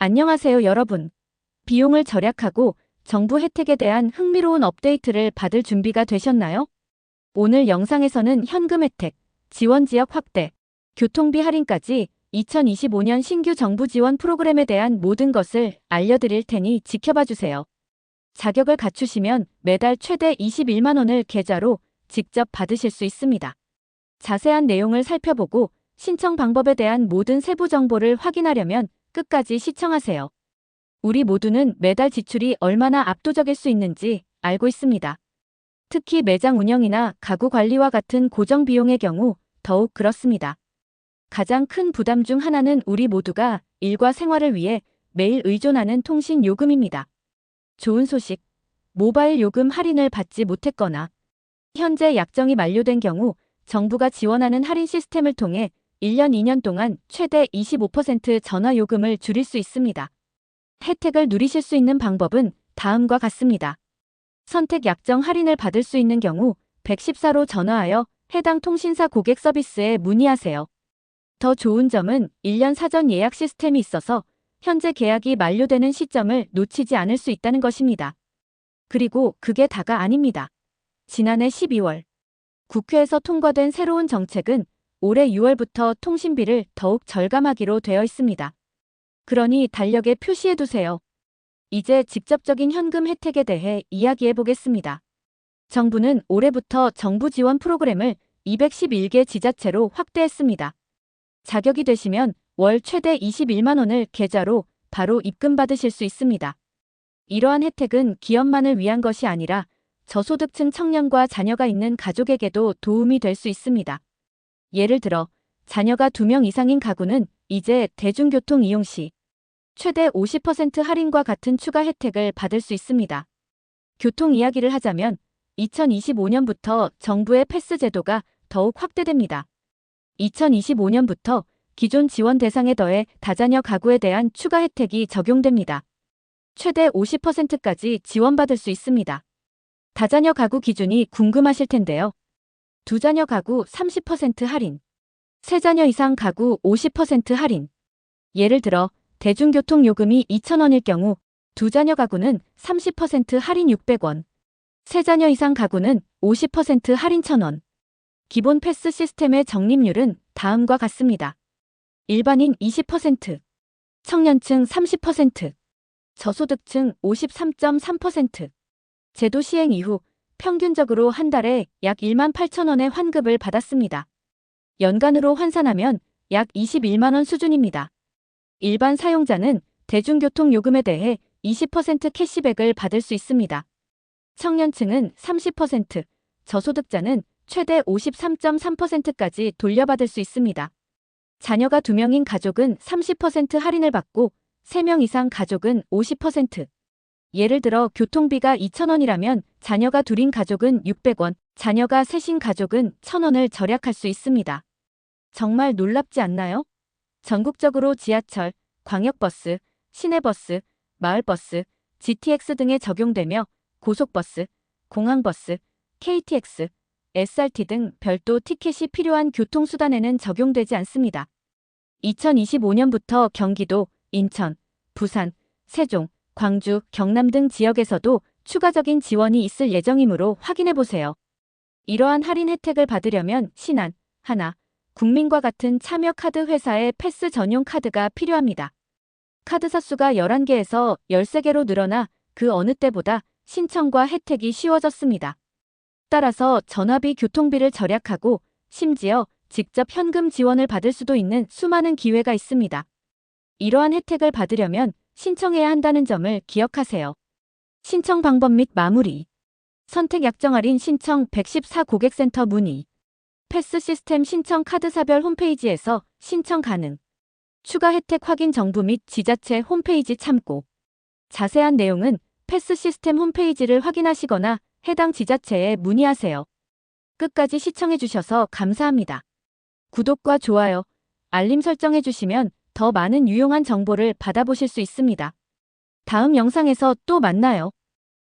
안녕하세요, 여러분. 비용을 절약하고 정부 혜택에 대한 흥미로운 업데이트를 받을 준비가 되셨나요? 오늘 영상에서는 현금 혜택, 지원 지역 확대, 교통비 할인까지 2025년 신규 정부 지원 프로그램에 대한 모든 것을 알려드릴 테니 지켜봐 주세요. 자격을 갖추시면 매달 최대 21만 원을 계좌로 직접 받으실 수 있습니다. 자세한 내용을 살펴보고 신청 방법에 대한 모든 세부 정보를 확인하려면 끝까지 시청하세요. 우리 모두는 매달 지출이 얼마나 압도적일 수 있는지 알고 있습니다. 특히 매장 운영이나 가구 관리와 같은 고정 비용의 경우 더욱 그렇습니다. 가장 큰 부담 중 하나는 우리 모두가 일과 생활을 위해 매일 의존하는 통신 요금입니다. 좋은 소식, 모바일 요금 할인을 받지 못했거나 현재 약정이 만료된 경우 정부가 지원하는 할인 시스템을 통해 1년 2년 동안 최대 25% 전화 요금을 줄일 수 있습니다. 혜택을 누리실 수 있는 방법은 다음과 같습니다. 선택 약정 할인을 받을 수 있는 경우 114로 전화하여 해당 통신사 고객 서비스에 문의하세요. 더 좋은 점은 1년 사전 예약 시스템이 있어서 현재 계약이 만료되는 시점을 놓치지 않을 수 있다는 것입니다. 그리고 그게 다가 아닙니다. 지난해 12월 국회에서 통과된 새로운 정책은 올해 6월부터 통신비를 더욱 절감하기로 되어 있습니다. 그러니 달력에 표시해두세요. 이제 직접적인 현금 혜택에 대해 이야기해 보겠습니다. 정부는 올해부터 정부 지원 프로그램을 211개 지자체로 확대했습니다. 자격이 되시면 월 최대 21만 원을 계좌로 바로 입금받으실 수 있습니다. 이러한 혜택은 기업만을 위한 것이 아니라 저소득층 청년과 자녀가 있는 가족에게도 도움이 될 수 있습니다. 예를 들어 자녀가 2명 이상인 가구는 이제 대중교통 이용 시 최대 50% 할인과 같은 추가 혜택을 받을 수 있습니다. 교통 이야기를 하자면 2025년부터 정부의 패스 제도가 더욱 확대됩니다. 2025년부터 기존 지원 대상에 더해 다자녀 가구에 대한 추가 혜택이 적용됩니다. 최대 50%까지 지원받을 수 있습니다. 다자녀 가구 기준이 궁금하실 텐데요. 두자녀 가구 30% 할인, 세자녀 이상 가구 50% 할인. 예를 들어 대중교통 요금이 2,000원일 경우 두자녀 가구는 30% 할인 600원, 세자녀 이상 가구는 50% 할인 1,000원. 기본 패스 시스템의 적립률은 다음과 같습니다. 일반인 20%, 청년층 30%, 저소득층 53.3%. 제도 시행 이후 평균적으로 한 달에 약 18,000원의 환급을 받았습니다. 연간으로 환산하면 약 21만 원 수준입니다. 일반 사용자는 대중교통 요금에 대해 20% 캐시백을 받을 수 있습니다. 청년층은 30%, 저소득자는 최대 53.3%까지 돌려받을 수 있습니다. 자녀가 2명인 가족은 30% 할인을 받고 3명 이상 가족은 50%. 예를 들어 교통비가 2,000원이라면 자녀가 둘인 가족은 600원, 자녀가 셋인 가족은 1,000원을 절약할 수 있습니다. 정말 놀랍지 않나요? 전국적으로 지하철, 광역버스, 시내버스, 마을버스, GTX 등에 적용되며 고속버스, 공항버스, KTX, SRT 등 별도 티켓이 필요한 교통수단에는 적용되지 않습니다. 2025년부터 경기도, 인천, 부산, 세종, 광주, 경남 등 지역에서도 추가적인 지원이 있을 예정이므로 확인해보세요. 이러한 할인 혜택을 받으려면 신한, 하나, 국민과 같은 참여 카드 회사의 패스 전용 카드가 필요합니다. 카드사 수가 11개에서 13개로 늘어나 그 어느 때보다 신청과 혜택이 쉬워졌습니다. 따라서 전화비, 교통비를 절약하고 심지어 직접 현금 지원을 받을 수도 있는 수많은 기회가 있습니다. 이러한 혜택을 받으려면 신청해야 한다는 점을 기억하세요. 신청 방법 및 마무리. 선택 약정 할인 신청 114 고객센터 문의. 패스 시스템 신청 카드사별 홈페이지에서 신청 가능. 추가 혜택 확인 정부 및 지자체 홈페이지 참고. 자세한 내용은 패스 시스템 홈페이지를 확인하시거나 해당 지자체에 문의하세요. 끝까지 시청해주셔서 감사합니다. 구독과 좋아요, 알림 설정해주시면 더 많은 유용한 정보를 받아보실 수 있습니다. 다음 영상에서 또 만나요.